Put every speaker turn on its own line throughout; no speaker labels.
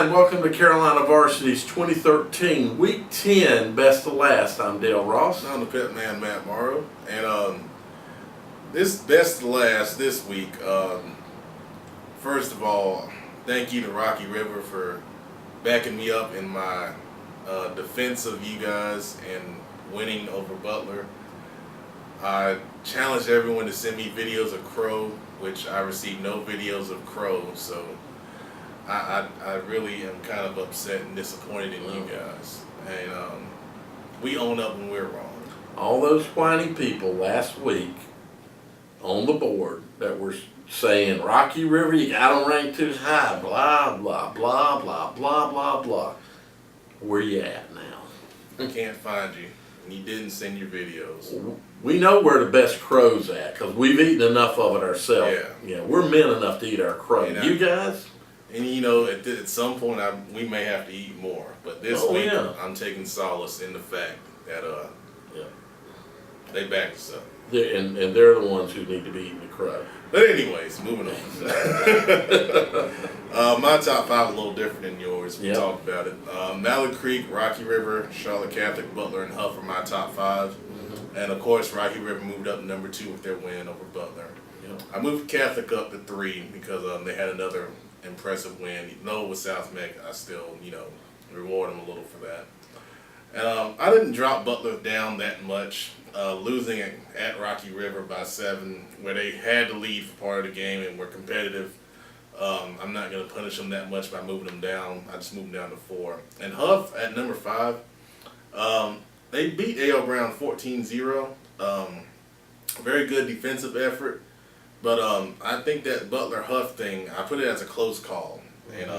Hi, and welcome to Carolina Varsity's 2013 Week 10 Best of Last. I'm Dale Ross.
I'm the pet man, Matt Morrow. And this Best of Last this week, first of all, thank you to Rocky River for backing me up in my defense of you guys and winning over Butler. I challenged everyone to send me videos of Crow, which I received no videos of Crow, so I really am kind of upset and disappointed in you guys. And we own up when we're wrong.
All those whiny people last week on the board that were saying, Rocky River, you got them ranked too high, blah, blah, blah, blah, blah, blah, blah. Where you at now?
I can't find you, and you didn't send your videos.
We know where the best crow's at because we've eaten enough of it ourselves.
Yeah,
we're men enough to eat our crow.
And
you guys?
And you know, at some point, we may have to eat more. But this week, I'm taking solace in the fact that they backed us up.
And they're the ones who need to be eating the crow.
But anyways, moving on. My top five is a little different than yours. We talked about it. Mallard Creek, Rocky River, Charlotte Catholic, Butler, and Hough are my top five. Mm-hmm. And of course, Rocky River moved up to number 2 with their win over Butler. Yep. I moved Catholic up to 3 because they had another impressive win. Even though it was South MeCKa, I still, reward them a little for that. And I didn't drop Butler down that much. Losing at Rocky River by 7, where they had to lead for part of the game and were competitive. I'm not going to punish them that much by moving them down. I just moved them down to 4. And Hough at number 5, they beat A.L. Brown 14-0. Very good defensive effort. But I think that Butler-Hough thing, I put it as a close call. And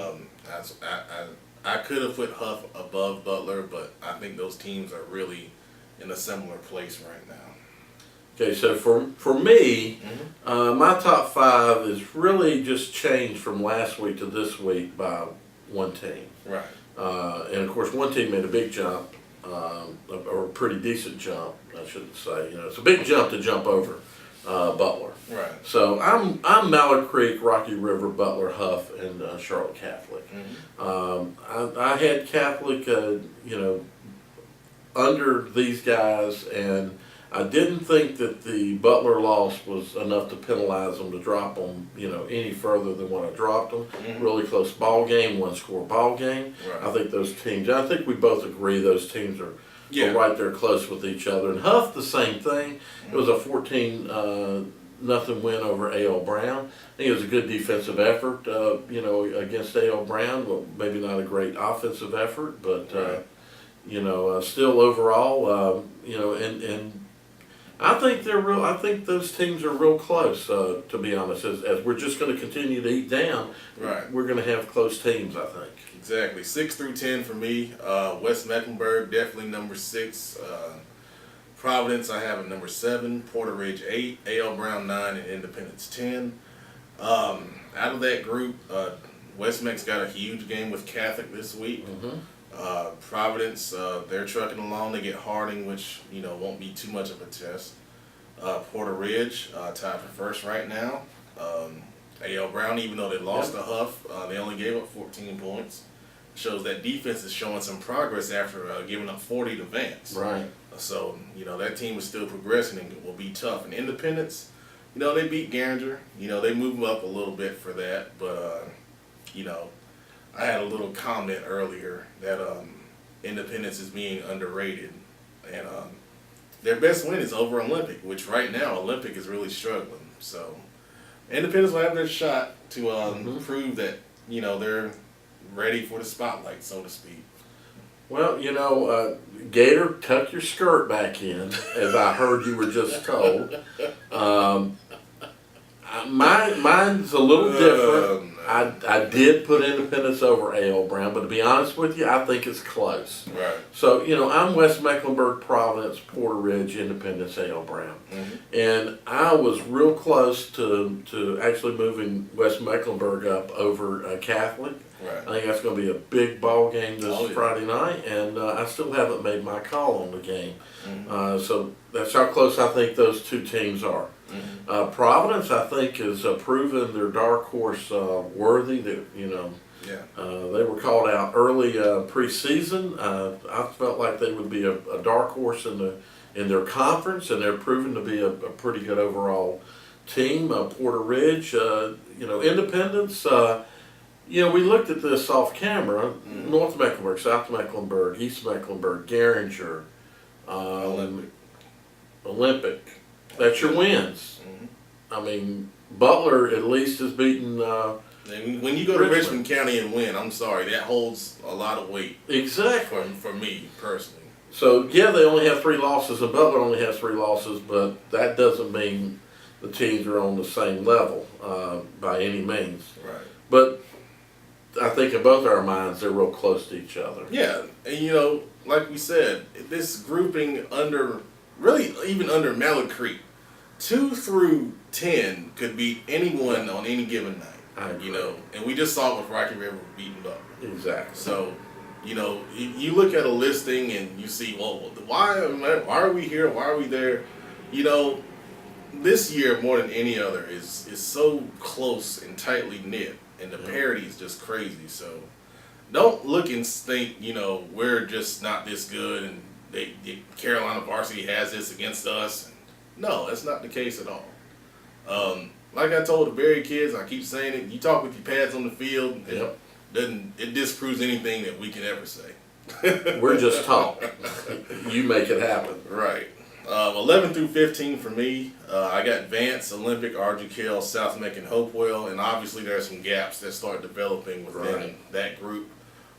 I could have put Hough above Butler, but I think those teams are really in a similar place right now.
Okay, so for me, my top 5 is really just changed from last week to this week by one team.
Right.
And of course, one team made a big jump, or a pretty decent jump, I should say. It's a big jump to jump over Butler.
Right.
So I'm Mallard Creek, Rocky River, Butler, Hough, and Charlotte Catholic. I had Catholic, under these guys, and I didn't think that the Butler loss was enough to penalize them to drop them, any further than what I dropped them. Really close ball game, 1-score ball game. Right. I think those teams, I think we both agree those teams are right there close with each other. And Hough, the same thing. It was a 14-0 win over A.L. Brown. I think it was a good defensive effort, against A.L. Brown. Well, maybe not a great offensive effort, but still overall, and I think they're real. I think those teams are real close. To be honest, as we're just going to continue to eat down, we're going to have close teams. I think
exactly 6 through 10 for me. West Mecklenburg definitely number 6. Providence I have at number 7. Porter Ridge 8. A.L. Brown 9, and Independence 10. Out of that group, West Meck's got a huge game with Catholic this week. Providence, they're trucking along. They get Harding, which won't be too much of a test. Porter Ridge tied for first right now. A.L. Brown, even though they lost to Hough, they only gave up 14 points. Shows that defense is showing some progress after giving up 40 to Vance. Right. So that team is still progressing and will be tough. And Independence, they beat Garinger. They move up a little bit for that, but I had a little comment earlier that Independence is being underrated, and their best win is over Olympic, which right now Olympic is really struggling. So Independence will have their shot to prove that they're ready for the spotlight, so to speak.
Well, Gator, tuck your skirt back in, as I heard you were just told. Mine's a little different. I did put Independence over A.L. Brown, but to be honest with you, I think it's close.
Right.
So, I'm West Mecklenburg, Providence, Porter Ridge, Independence, A.L. Brown. And I was real close to actually moving West Mecklenburg up over Catholic. Right. I think that's going to be a big ball game this Friday night, and I still haven't made my call on the game. So that's how close I think those two teams are. Providence, I think, has proven their dark horse worthy. That
Yeah.
They were called out early preseason. I felt like they would be a dark horse in their conference, and they're proven to be a pretty good overall team. Porter Ridge, Independence. We looked at this off camera. North Mecklenburg, South Mecklenburg, East Mecklenburg, Garinger, Olympic. That's your wins. I mean, Butler at least has beaten.
And when you go to Richmond County and win, I'm sorry, that holds a lot of weight.
Exactly.
For me personally.
So yeah, they only have 3 losses, and Butler only has 3 losses, but that doesn't mean the teams are on the same level by any means.
Right.
But I think in both our minds, they're real close to each other.
Yeah, and like we said, this grouping really even under Mallard Creek, 2 through 10 could beat anyone on any given night. And we just saw it with Rocky River beating Butler.
Exactly.
So, you look at a listing and you see, well, why are we here? Why are we there? This year more than any other is so close and tightly knit, and the parity is just crazy. So, don't look and think we're just not this good, and the Carolina varsity has this against us. No, that's not the case at all. Like I told the Berry kids, I keep saying it. You talk with your pads on the field, it disproves anything that we can ever say.
We're just talking. You make it happen.
Right. 11 through 15 for me. I got Vance, Olympic, Ardrey Kell, South Meck, and Hopewell, and obviously there are some gaps that start developing within that group.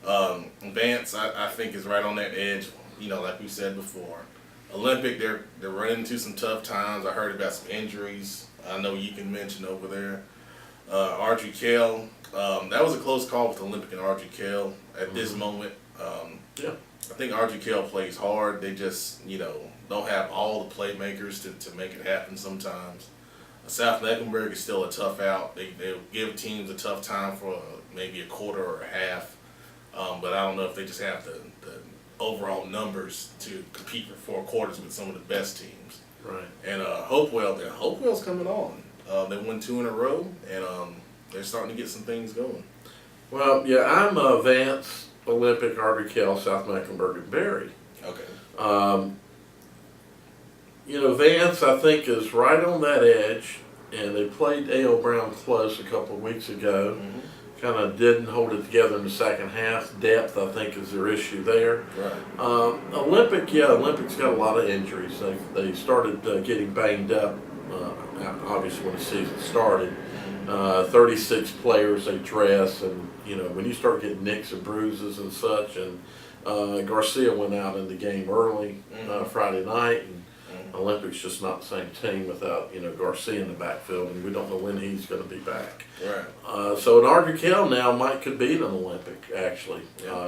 Vance, I think, is right on that edge. Like we said before. Olympic, they're running into some tough times. I heard about some injuries. I know you can mention over there. Ardrey Kell, that was a close call with Olympic and Ardrey Kell at this moment. I think Ardrey Kell plays hard. They just, don't have all the playmakers to make it happen sometimes. South Mecklenburg is still a tough out. They'll give teams a tough time for maybe a quarter or a half. But I don't know if they just have the overall numbers to compete for 4 quarters with some of the best teams.
Right.
And Hopewell's coming on. They won 2 in a row, and they're starting to get some things going.
Well, yeah, I'm Vance, Olympic, Ardrey Kell, South Mecklenburg, and Berry.
Okay.
Vance, I think, is right on that edge, and they played A.L. Brown close a couple of weeks ago. Kind of didn't hold it together in the second half. Depth, I think, is their issue there.
Right.
Olympic's got a lot of injuries. They started getting banged up, obviously, when the season started. 36 players they dress, and when you start getting nicks and bruises and such, and Garcia went out in the game early Friday night, and Olympic's just not the same team without Garcia in the backfield, and we don't know when he's going to be back.
Right.
So an Ardrey Kell now could beat an Olympic actually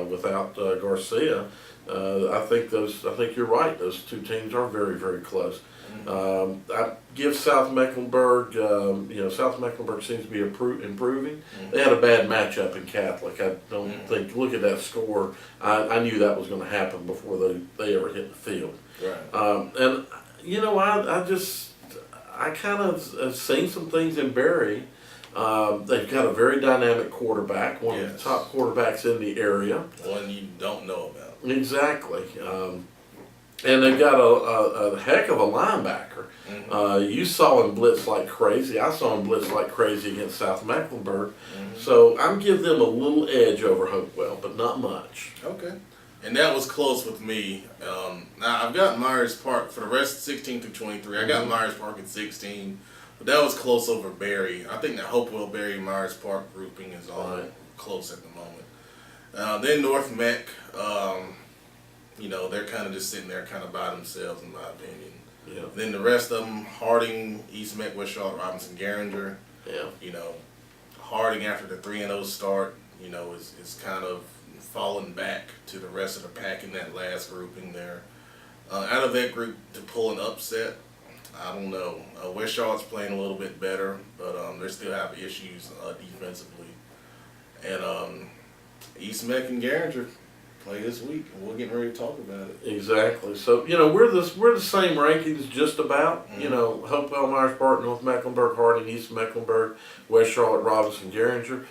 without Garcia. I think you're right. Those 2 teams are very, very close. I give South Mecklenburg. South Mecklenburg seems to be improving. They had a bad matchup in Catholic. I don't think. Look at that score. I knew that was going to happen before they ever hit the field.
Right.
And I kind of have seen some things in Berry. They've got a very dynamic quarterback, one of the top quarterbacks in the area.
One you don't know about.
Exactly. And they've got a heck of a linebacker. You saw him blitz like crazy. I saw him blitz like crazy against South Mecklenburg. So I'm giving them a little edge over Hopewell, but not much.
Okay. And that was close with me. Now, I've got Myers Park for the rest 16 through 23. I got Myers Park at 16. But that was close over Berry. I think that Hopewell, Berry, Myers Park grouping is all close at the moment. Then North Meck, they're kind of just sitting there kind of by themselves, in my opinion.
Yeah.
Then the rest of them, Harding, East Meck, West Charlotte, Robinson, Garinger.
Yeah.
Harding after the 3-0 start, is kind of falling back to the rest of the pack in that last grouping there. Out of that group to pull an upset, I don't know. West Charlotte's playing a little bit better, but they still have issues defensively. And East Meck and Garinger play this week, and we're getting ready to talk about it.
Exactly. So we're the same rankings just about. Hopewell, Myers Park, North Mecklenburg, Harding, East Mecklenburg, West Charlotte, Robinson, Garinger.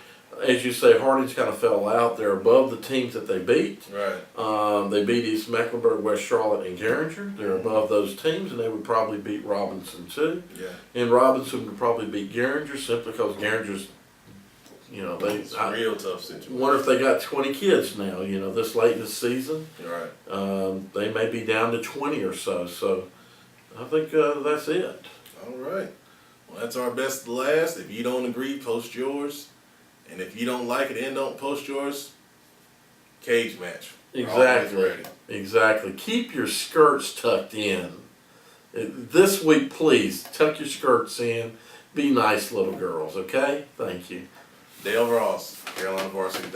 as you say, Harding's kind of fell out. They're above the teams that they beat.
Right.
They beat East Mecklenburg, West Charlotte, and Garinger. They're above those teams, and they would probably beat Robinson too.
Yeah.
And Robinson would probably beat Garinger simply because Garinger's,
It's a real tough situation.
wonder if they got 20 kids now, this late in the season.
You're right.
They may be down to 20 or so. So I think that's it.
All right. Well, that's our best to last. If you don't agree, post yours. And if you don't like it and don't post yours, cage match. We're always
Exactly.
ready.
Exactly. Keep your skirts tucked in. This week, please, tuck your skirts in. Be nice little girls, okay? Thank you.
Dale Ross, Carolina Varsity.